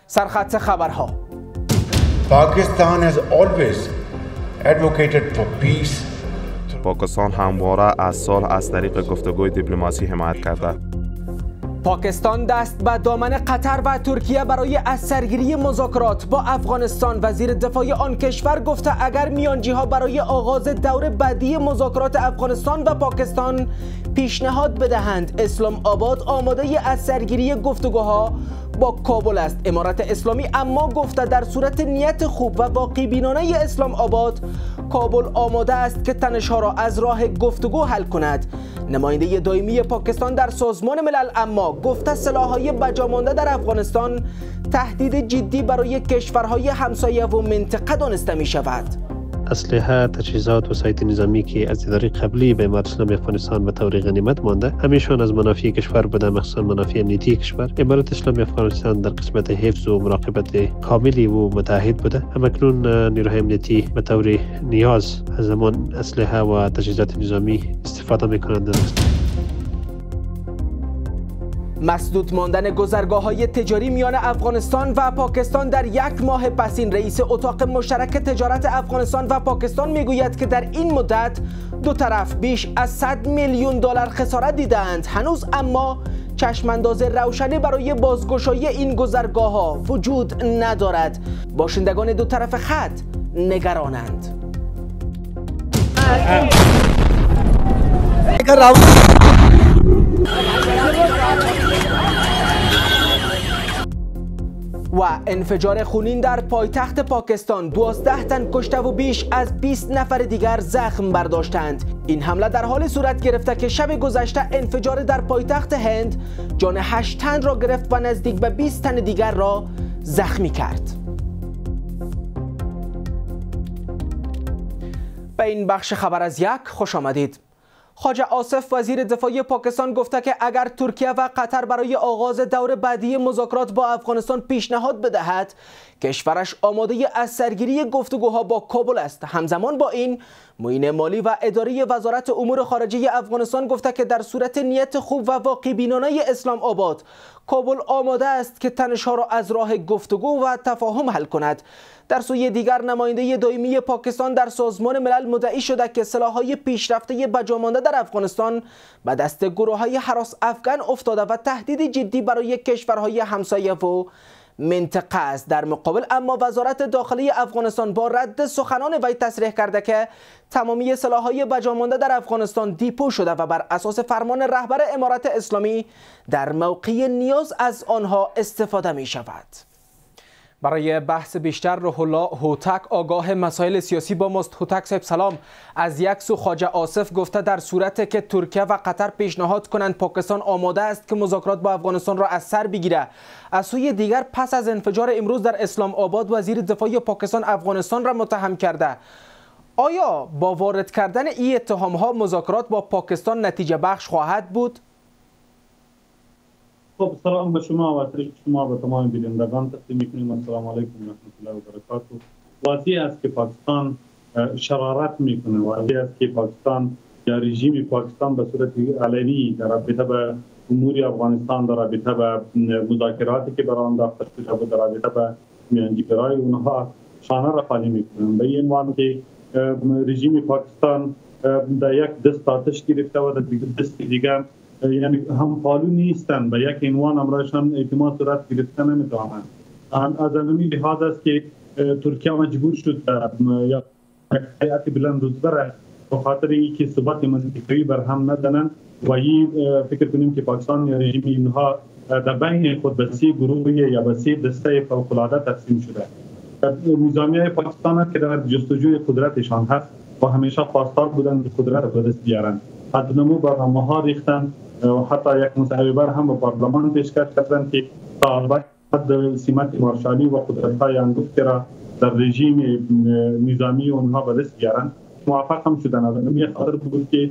سرخط خبرها. Pakistan has always advocated for peace. پاکستان همواره از صلح از طریق گفتگوی دیپلماسی حمایت کرده. پاکستان دست به دامن قطر و ترکیه برای از سرگیری مذاکرات با افغانستان. وزیر دفاع آن کشور گفته اگر میانجی‌ها برای آغاز دور بعدی مذاکرات افغانستان و پاکستان پیشنهاد بدهند، اسلام آباد آماده از سرگیری گفتگوها با کابل است. امارت اسلامی اما گفته در صورت نیت خوب و واقع بینانه اسلام آباد، کابل آماده است که تنش‌ها را از راه گفتگو حل کند. نماینده دائمی پاکستان در سازمان ملل اما گفته سلاح‌های بجامانده در افغانستان تهدید جدی برای کشورهای همسایه و منطقه دانسته می شود. اسلحه، تجهیزات و وسایل نظامی که از اداره قبلی به امارت اسلامی افغانستان به طور غنیمت مانده، همیشون از منافع کشور بوده، مخصوصا منافع امنیتی کشور. امارت اسلامی افغانستان در قسمت حفظ و مراقبت کاملی و متحد بوده. همکنون نیروهای امنیتی به طور نیاز از همان اسلحه و تجهیزات نظامی استفاده می‌کنند. مسدود ماندن گذرگاه‌های تجاری میان افغانستان و پاکستان در یک ماه پسین. رئیس اتاق مشترک تجارت افغانستان و پاکستان میگوید که در این مدت دو طرف بیش از 100 میلیون دلار خسارت دیدند. هنوز اما چشمانداز روشنی برای بازگشایی این گذرگاه‌ها وجود ندارد. باشندگان دو طرف خط نگرانند. و انفجار خونین در پایتخت پاکستان، 12 تن کشته و بیش از 20 نفر دیگر زخم برداشتند. این حمله در حال صورت گرفته که شب گذشته انفجار در پایتخت هند جان 8 تن را گرفت و نزدیک به 20 تن دیگر را زخمی کرد. به این بخش خبر از یک خوش آمدید. خواجه آصف وزیر دفاع پاکستان گفته که اگر ترکیه و قطر برای آغاز دور بعدی مذاکرات با افغانستان پیشنهاد بدهد، کشورش آماده از سرگیری گفتگوها با کابل است. همزمان با این، معین مالی و اداره وزارت امور خارجه افغانستان گفته که در صورت نیت خوب و واقع بینانه اسلام آباد، کابل آماده است که تنش‌ها را از راه گفتگو و تفاهم حل کند. در سوی دیگر، نماینده دائمی پاکستان در سازمان ملل مدعی شده که سلاح‌های پیشرفته بجامانده در افغانستان به دست گروه‌های هراس افغان افتاده و تهدید جدی برای کشورهای همسایه و منطقه است. در مقابل اما وزارت داخلی افغانستان با رد سخنان وی تصریح کرده که تمامی سلاح‌های بجامانده در افغانستان دیپو شده و بر اساس فرمان رهبر امارت اسلامی در موقع نیاز از آنها استفاده می شود. برای بحث بیشتر روح الله هوتک آگاه مسائل سیاسی با ماست. هوتک صاحب سلام. از یک سو خواجه آصف گفته در صورت که ترکیه و قطر پیشنهاد کنند پاکستان آماده است که مذاکرات با افغانستان را از سر بگیره. از سوی دیگر پس از انفجار امروز در اسلام آباد، وزیر دفاع پاکستان افغانستان را متهم کرده. آیا با وارد کردن این اتهام ها مذاکرات با پاکستان نتیجه بخش خواهد بود؟ خب سلام به شما و شما به تمام بینندگان تقدیم می‌کنیم. السلام علیکم و رحمت الله و برکاته. واضح است که پاکستان شرارت میکنه، واضح است که پاکستان یا رژیم پاکستان به صورت علنی در رابطه به امور افغانستان، در رابطه به مذاکراتی که برای انداخته شده و در رابطه به میانجیگرای اونها شانه را خالی میکنن. به این معنی که رژیم پاکستان در یک دست آتش گرفته و در دست دیگر یعنی هم پالو نیستن، به یک عنوان امرایشان اعتماد صورت گرفته نمیتوانند. از همین لحاظ است که ترکیه مجبور شد یا حیات بلند روزبره به خاطر اینکه ثبات منطقه‌ای بر هم نزنند و این فکر کنیم که پاکستان یا رژیم اینها در بین خود به سه گروه یا به سه دسته فوق‌العاده تقسیم شده. نظامیای پاکستان که در جستجوی قدرتشان هست و همیشه خواستار بودند که قدرت به دست بیارند. حتی نمو برنامه‌ها ریختند و حتی یک مصوبه هم به پارلمان پیشکش کردند که تا بعد سمت مارشالی و قدرت‌های انگفتی را در رژیم نظامی اونها به دست بیارند. موفق هم شدن. از این خاطر بود که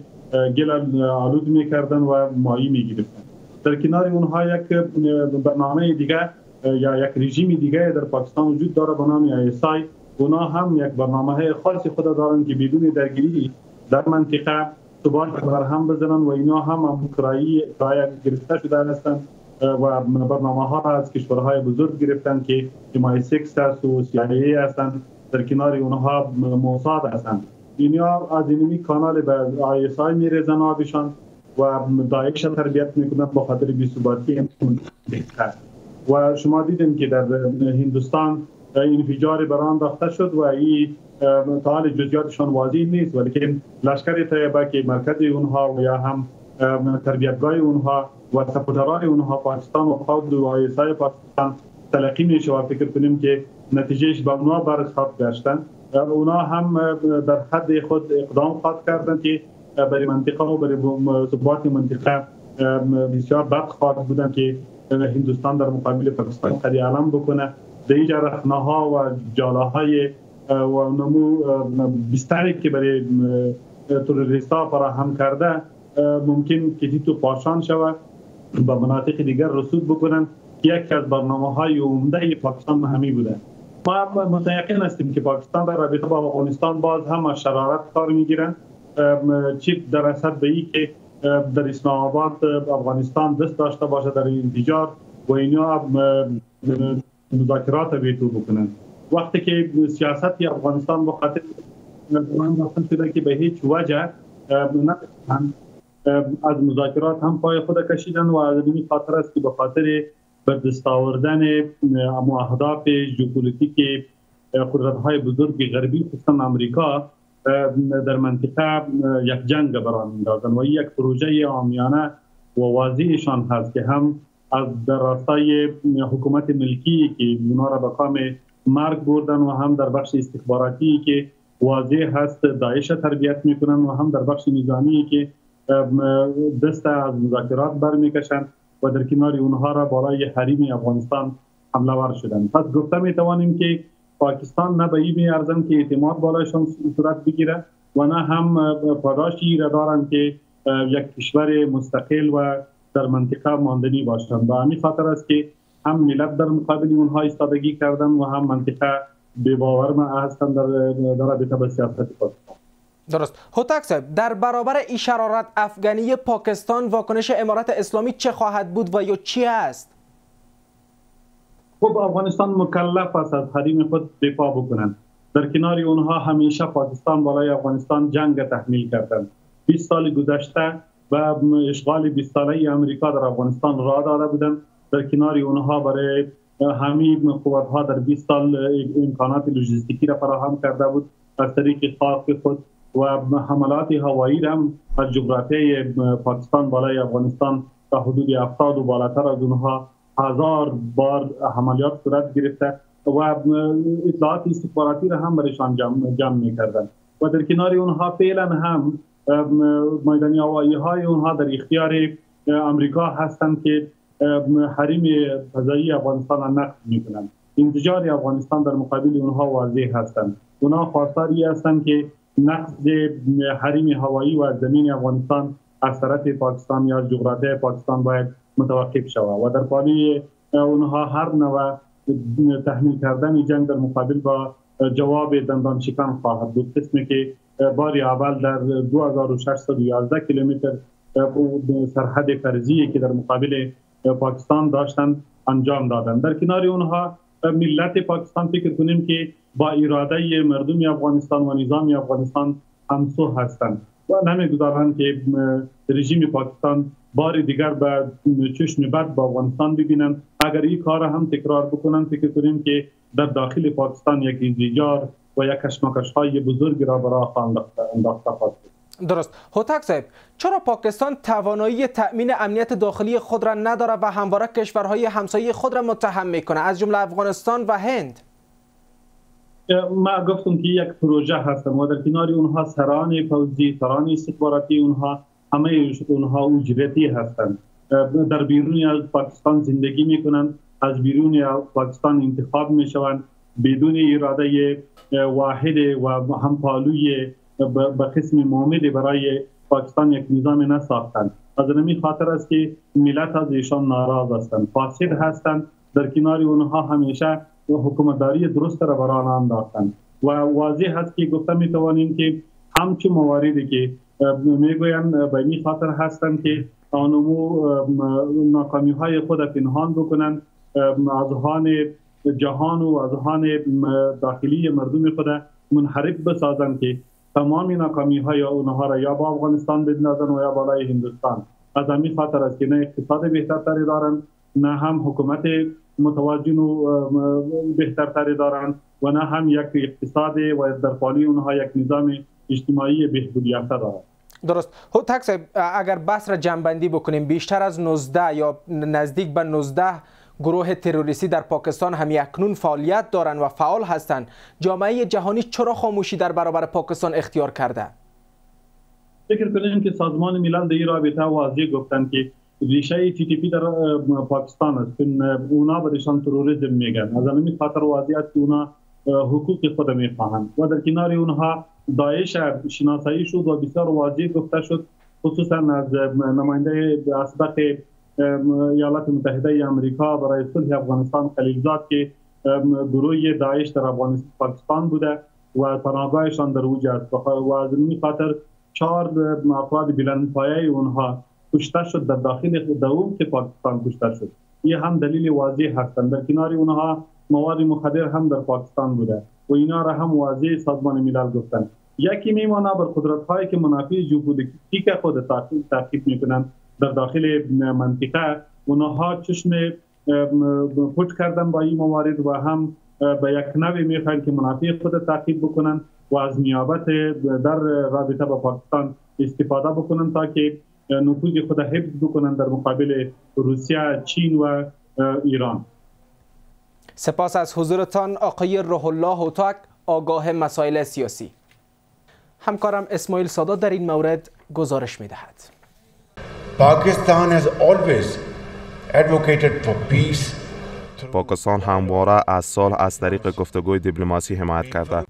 گل آلود می‌کردن و ماهی می‌گرفتن. در کنار اونها یک برنامه دیگه یا یک رژیم دیگه در پاکستان وجود داره به نام آی‌اس. اونا هم یک برنامه خاصی خود دارن که بدون درگیری در منطقه ثبات بر هم بزنن و اینا هم کرایی گرفته شده هستند و برنامه ها را از کشورهای بزرگ گرفتن که MI6 هست و CIA هستند، در کنار اونها موساد هستند. اینها از اینمی کانال به ISI میریزن آبشان و داعش تربیت میکنند با خاطر بی‌ثباتی منطقه. و شما دیدین که در هندوستان انفجار بر انداخته شد و این تا حال جزئیاتشان واضح نیست، ولی لشکر طیبه که مرکز اونها و یا هم تربیتگاه اونها و سپرداران اونها پاکستان و خود و آیسای پاکستان تلقی میشه و فکر کنیم که نتیجهش به اونا برخورد گشتن. اونا هم در حد خود اقدام خواهد کردن که برای منطقه و برای ثبات منطقه بسیار بد خواهد بودن که هندوستان در مقابل پاکستان قد علم بکنه. در اینجا رخنه‌ها و جالاهای و نمو بستری که برای تروریست‌ها فراهم کرده ممکن که تو پاشان شود به مناطق دیگر رسوب بکنن که یکی از برنامه‌های عمده پاکستان همی بوده. ما متأکد هستیم که پاکستان در رابطه با افغانستان باز هم از شرارت کار میگیرن، چی در اثر به این که در اسلام آباد افغانستان دست داشته باشه در این انفجار و اینا مذاکرات بیتو بکنن. وقتی که سیاست افغانستان با خاطر نظام شده که به هیچ وجه از مذاکرات هم پای خود کشیدن و از این خاطر است که به خاطر به دست آوردن اهداف ژئوپلیتیک قدرت‌های بزرگ غربی خصوصا آمریکا در منطقه یک جنگ بران می‌اندازند و یک پروژه عامیانه و واضحشان هست که هم از در راستای حکومت ملکی که اونا را به کام مرگ بردن و هم در بخش استخباراتی که واضح هست داعش تربیت میکنن و هم در بخش نظامی که دست از مذاکرات برمیکشند و در کنار اونها را بالای حریم افغانستان حمله ور شدن. پس گفته میتوانیم که پاکستان نه به این میارزن که اعتماد بالایشان صورت بگیره و نه هم پاداشی را دارند که یک کشور مستقل و در منطقه ماندنی باشند. به همین خاطر است که هم ملت در مقابل اونها ایستادگی کردن و هم منطقه به باور هستند در رابطه با سیاست پاکستان. درست. هوتک صاحب، در برابر این شرارت افغانی پاکستان واکنش امارات اسلامی چه خواهد بود و یا چی است؟ خب افغانستان مکلف است از حریم خود دفاع بکنند. در کنار اونها همیشه پاکستان بالای افغانستان جنگ تحمیل کردند. 20 سال گذشته و اشغال 20 ساله امریکا در افغانستان را داده بودند. در کنار اونها برای همین قوت‌ها در 20 سال امکانات لوجستیکی را فراهم کرده بود از طریق خاک خود و حملات هوایی هم از جغرافیای پاکستان بالای افغانستان تا حدود 70 و بالاتر از اونها 1000 بار عملیات صورت گرفته و اطلاعات استخباراتی را هم برایشان جمع می‌کردند و در کنار اونها فعلا هم میدانی هوایی های اونها در اختیار امریکا هستند که حریم فضایی افغانستان را نقض می‌کنند. انتشار افغانستان در مقابل اونها واضح هستند. اونها خواستاری هستند که نقض حریم هوایی و زمین افغانستان از طرف پاکستان یا جغرافیای پاکستان باید متوقف شود و در پالی اونها هر نوع تحمیل کردن جنگ در مقابل با جواب دندان شکن خواهد بود، قسمی که بار اول در 2611 کیلومتر سرحد فرضی که در مقابل پاکستان داشتند انجام دادند. در کنار اونها ملت پاکستان فکر کنیم که با اراده مردم افغانستان و نظام افغانستان همسو هستند و نمیگذارند که رژیم پاکستان بار دیگر به چشم بد با افغانستان ببینند. اگر این کار هم تکرار بکنند فکر کنیم که در داخل پاکستان یک انفجار و یک کشمکش‌های بزرگ را برای انداخته خواهد. درست. هوتک صاحب، چرا پاکستان توانایی تأمین امنیت داخلی خود را نداره و همواره کشورهای همسایه خود را متهم میکنه از جمله افغانستان و هند؟ ما گفتم که یک پروژه هست و در کنار اونها سران فوزی، سران استخباراتی اونها همه اونها اجرتی هستند. در بیرون از پاکستان زندگی میکنند، از بیرون پاکستان انتخاب میشوند، بدون اراده واحد و همپالوی به قسم مومد برای پاکستان یک نظام نساختند. از همین خاطر است که ملت از ایشان ناراض هستند، فاسد هستند. در کنار اونها همیشه حکومتداری درست را برای انداختند و واضح است که گفته میتوانیم که همچون مواردی که میگویند به این خاطر هستند که آنمو ناکامی های خود پنهان بکنند، اذهان جهان و اذهان داخلی مردم خود منحرف بسازند که تمام ناکامی های اونها را یا با افغانستان بندازند و یا بالای هندوستان. از همین خاطر است که نه اقتصاد بهترتری دارند، نه هم حکومت متوازن و بهترتری دارند و نه هم یک اقتصاد و در پالی اونها یک نظام اجتماعی بهبود یافته دارند. درست. هوتک صاحب، اگر بحث را جمع‌بندی بکنیم، بیشتر از 19 یا نزدیک به 19 گروه تروریستی در پاکستان هم اکنون فعالیت دارند و فعال هستند. جامعه جهانی چرا خاموشی در برابر پاکستان اختیار کرده؟ فکر کنیم که سازمان ملل در این رابطه واضح گفتند که ریشه TTP در پاکستان است. اونا برایشان تروریسم میگن. از همین خاطر واضح است که اونا حقوق خود میخواهند و در کنار اونها داعش شناسایی شد و بسیار واضح گفته شد، خصوصا از نماینده اسبق ایالات متحده آمریکا برای صلح افغانستان خلیلزاد که گروه داعش در پاکستان بوده و پناهگاهشان در اوج است و از این خاطر 4 افراد بلندپایه اونها کشته شد در داخل دوم که پاکستان کشته شد. این هم دلیل واضح هستند. در کنار اونها مواد مخدر هم در پاکستان بوده و اینا را هم واضح سازمان ملل گفتند. یکی میمانه بر قدرت هایی که منافع ژئوپلیتیک خود تعقیب میکنند در داخل منطقه، اونها چشم پوچ کردن با این موارد و هم به یک نوع میخواهند که منافع خود تعقیب بکنند و از نیابت در رابطه با پاکستان استفاده بکنند تا که نفوذ خود حفظ بکنند در مقابل روسیه، چین و ایران. سپاس از حضورتان آقای روح الله هوتک، آگاه مسائل سیاسی. همکارم اسماعیل سادات در این مورد گزارش می‌دهد. Pakistan has always advocated for peace. پاکستان همواره از صلح از طریق گفتگوی دیپلماسی حمایت کرده.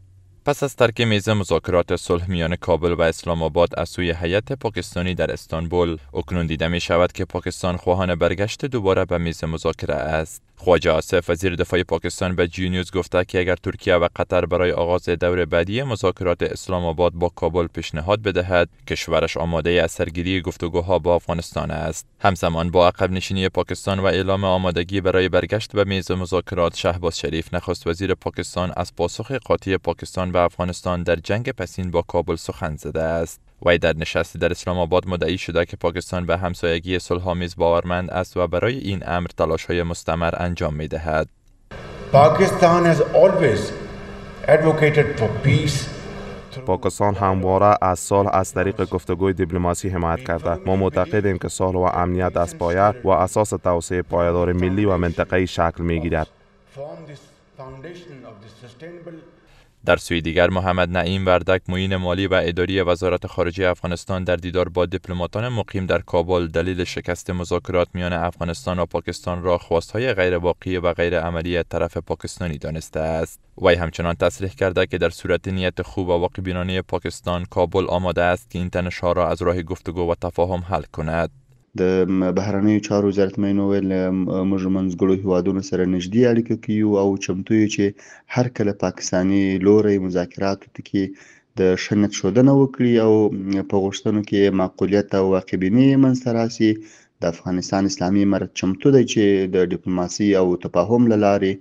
پس از ترک میز مذاکرات صلح میان کابل و اسلام آباد از سوی هیئت پاکستانی در استانبول، اکنون دیده می شود که پاکستان خواهان برگشت دوباره به میز مذاکره است. خواجه آصف وزیر دفاع پاکستان به جی نیوز گفته که اگر ترکیه و قطر برای آغاز دور بعدی مذاکرات اسلام آباد با کابل پیشنهاد بدهد، کشورش آماده از سرگیری گفتگوها با افغانستان است. همزمان با عقب نشینی پاکستان و اعلام آمادگی برای برگشت به میز مذاکرات، شهباز شریف نخست وزیر پاکستان از پاسخ قاطع پاکستان و افغانستان در جنگ پسین با کابل سخن زده است. وی در نشستی در اسلام آباد مدعی شده که پاکستان به همسایگی صلح‌آمیز باورمند است و برای این امر تلاش‌های مستمر انجام می‌دهد. Pakistan has always advocated for peace. پاکستان همواره از صلح از طریق گفتگوی دیپلماسی حمایت کرده. ما معتقدیم که صلح و امنیت از پایه و اساس توسعه پایدار ملی و منطقه‌ای شکل می‌گیرد. در سوی دیگر، محمد نعیم وردک، معین مالی و اداری وزارت خارجه افغانستان در دیدار با دیپلماتان مقیم در کابل دلیل شکست مذاکرات میان افغانستان و پاکستان را خواستهای غیر واقعی و غیر عملی طرف پاکستانی دانسته است. وی همچنان تصریح کرده که در صورت نیت خوب و واقع‌بینانه پاکستان، کابل آماده است که این تنش‌ها را از راه گفتگو و تفاهم حل کند. د بهرنیو چارو وزارت مینو ویل موږ منځګړو هیوادونو سره نږدې اړیکې کوي او چمتو یو چې هر کله پاکستاني لوري مذاکراتو کې د ښه نیت ښودنه وکړي او په غوښتنو کې معقولیت او واقعبیني منځته راسي. د افغانستان اسلامي امارت چمتو دی چې د دیپلماسي او تفاهم له لارې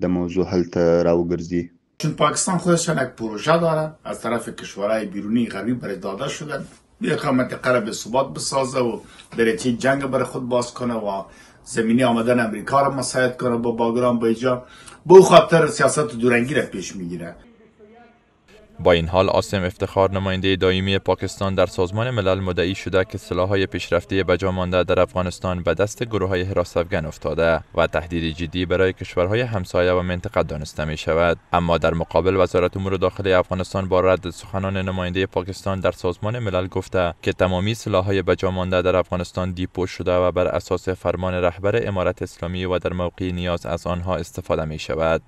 د موضوع حل ته راوګرځي. چون پاکستان خودش یک پروژه داره از طرف کشورهای بیرونی غربی برای داده شدن، یک منطقه را به ثبات بسازه و دریچه جنگ برای خود باز کنه و زمینی آمدن امریکا را مساعد کنه با باگرام با ایجا، به خاطر سیاست دورنگی را پیش میگیره. با این حال، عاصم افتخار، نماینده دائمی پاکستان در سازمان ملل، مدعی شده که سلاح‌های پیشرفته بجا مانده در افغانستان به دست گروه‌های حراس‌افکن افتاده و تهدید جدی برای کشورهای همسایه و منطقه دانسته می شود. اما در مقابل، وزارت امور داخلی افغانستان با رد سخنان نماینده پاکستان در سازمان ملل گفته که تمامی سلاح‌های بجا مانده در افغانستان دیپو شده و بر اساس فرمان رهبر امارت اسلامی و در موقع نیاز از آنها استفاده می شود.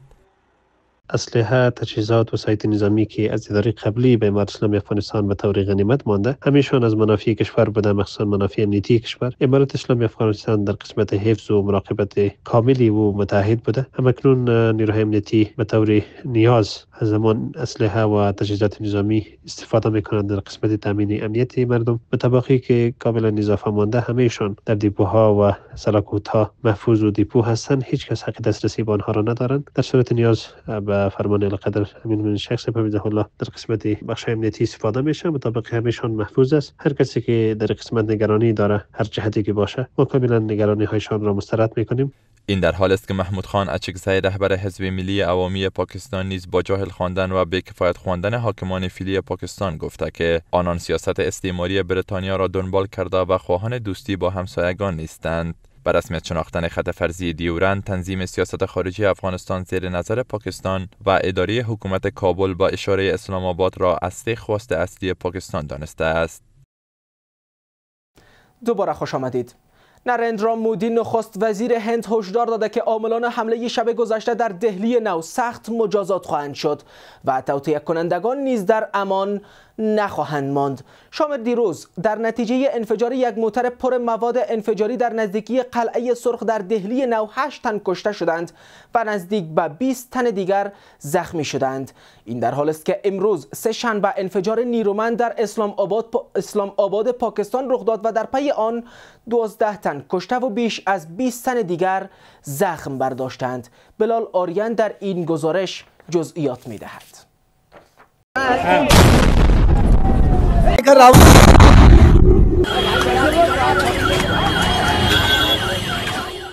اسلحه، تجهیزات و سایت نظامی که از اداره قبلی به امارت اسلامی افغانستان به طور غنیمت مانده، همیشون از منافع کشور بوده، مخصوصا منافع امنیتی کشور. امارت اسلامی افغانستان در قسمت حفظ و مراقبت کاملی و متحد بوده. همکنون نیروهای امنیتی به طور نیاز از زمان اسلحه و تجهیزات نظامی استفاده میکنند در قسمت تامین امنیت مردم. مطابقی که کاملا اضافه مانده، همهشون در دیپوها و سلاکوتها محفوظ و دیپو هستند. هیچ کس حق دسترسی به آنها را ندارند. در صورت نیاز به فرمان القدر امین شخص حفظه الله در قسمت بخش امنیتی استفاده میشه. مطابق همهشون محفوظ است. هر کسی که در قسمت نگرانی داره، هر جهتی که باشه، ما کاملا نگرانی هایشان را مسترد میکنیم. این در حال است که محمود خان اچکزی رهبر حزب ملی عوامی پاکستان نیز با جاهل خواندن و بی‌کفایت خواندن حاکمان فعلی پاکستان گفته که آنان سیاست استعماری بریتانیا را دنبال کرده و خواهان دوستی با همسایگان نیستند. بر رسمیت شناختن خط فرضی دیورند، تنظیم سیاست خارجی افغانستان زیر نظر پاکستان و اداره حکومت کابل با اشاره اسلام آباد را اصلی خواست اصلی پاکستان دانسته است. دوباره خوش آمدید. نریندرا مودی نخست وزیر هند هشدار داده که عاملان حمله شب گذشته در دهلی نو سخت مجازات خواهند شد و توطئه کنندگان نیز در امان نخواهند ماند. شامر دیروز در نتیجه انفجار یک موتر پر مواد انفجاری در نزدیکی قلعه سرخ در دهلی نو 8 تن کشته شدند و نزدیک به 20 تن دیگر زخمی شدند. این در حال است که امروز سه شنبه انفجار نیرومند در اسلام آباد پاکستان رخ داد و در پی آن 12 تن کشته و بیش از 20 تن دیگر زخم برداشتند. بلال آریان در این گزارش جزئیات می‌دهد.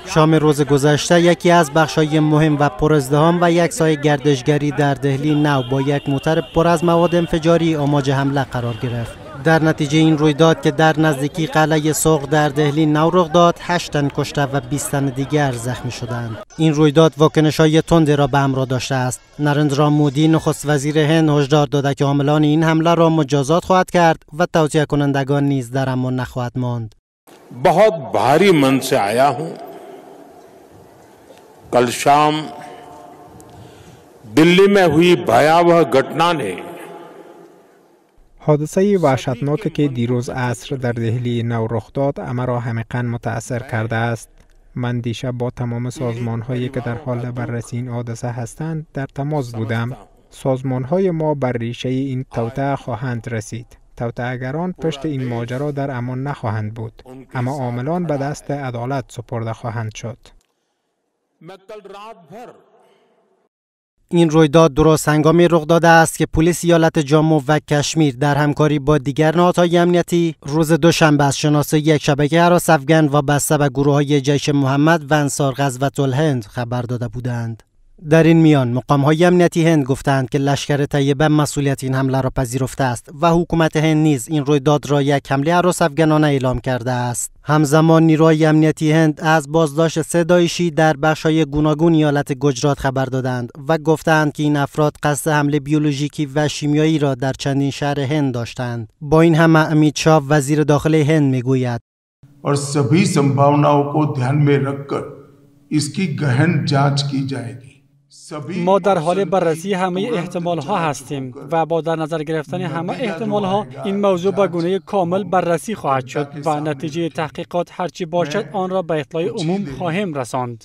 شام روز گذشته یکی از بخش‌های مهم و پر ازدحام و یک سایه گردشگری در دهلی نو با یک موتر پر از مواد انفجاری آماج حمله قرار گرفت. در نتیجه این رویداد که در نزدیکی قلعه سرخ در دهلی نو رخ داد، 8 تن کشته و 20 تن دیگر زخمی شدند. این رویداد واکنش‌های تندی را به همراه داشته است. نریندرا مودی نخست وزیر هند هشدار داده که عاملان این حمله را مجازات خواهد کرد و توطئه کنندگان نیز در امان نخواهد ماند. बहुत भारी मन से आया हूं। कल शाम दिल्ली में हुई भयावह घटना ने حادثه وحشتناکی که دیروز عصر در دهلی نو رخ داد اما را عمیقاً متاثر کرده است. من دیشب با تمام سازمان‌هایی که در حال بررسی این حادثه هستند در تماس بودم. سازمان‌های ما بر ریشه این توطئه خواهند رسید. توطئه‌گران پشت این ماجرا در امان نخواهند بود، اما عاملان به دست عدالت سپرده خواهند شد. این رویداد درست هنگامی رخ داده است که پلیس ایالت جامو و کشمیر در همکاری با دیگر نهادهای امنیتی روز دوشنبه از شناسایی یک شبکه هراس افغان وابسته به گروه‌های جیش محمد و انصار غزوة الهند خبر داده بودند. در این میان مقام‌های امنیتی هند گفتند که لشکر طیبه مسئولیت این حمله را پذیرفته است و حکومت هند نیز این رویداد را یک حمله هراس افغانانه اعلام کرده است. همزمان نیروهای امنیتی هند از بازداشت 3 داعشی در بخش‌های گوناگون ایالت گجرات خبر دادند و گفتند که این افراد قصد حمله بیولوژیکی و شیمیایی را در چندین شهر هند داشتند. با این همه امیت شاه وزیر داخلی هند میگوید और सभी संभावनाओं को ध्यान में रखकर इसकी गहन जांच की जाएगी. ما در حال بررسی همه احتمال ها هستیم و با در نظر گرفتن همه احتمال ها این موضوع به گونه کامل بررسی خواهد شد و نتیجه تحقیقات هرچی باشد آن را به اطلاع عموم خواهیم رساند.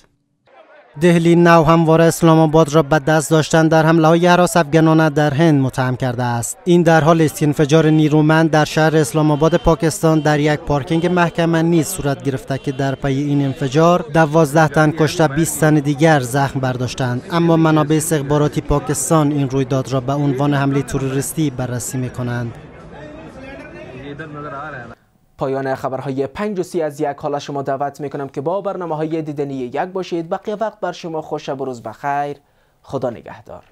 دهلی نو همواره اسلام آباد را به دست داشتن در حمله های هراس افغانانه در هند متهم کرده است. این در حالی است که انفجار نیرومند در شهر اسلام آباد پاکستان در یک پارکینگ محکمه نیز صورت گرفته که در پی این انفجار 12 تن کشته 20 تن دیگر زخم برداشتند، اما منابع استخباراتی پاکستان این رویداد را به عنوان حمله تروریستی بررسی می‌کنند. پایان خبرهای 5:30 از یک حال شما دعوت میکنم که با برنامه‌های دیدنی یک باشید. بقیه وقت بر شما خوش و روز بخیر. خدا نگهدار.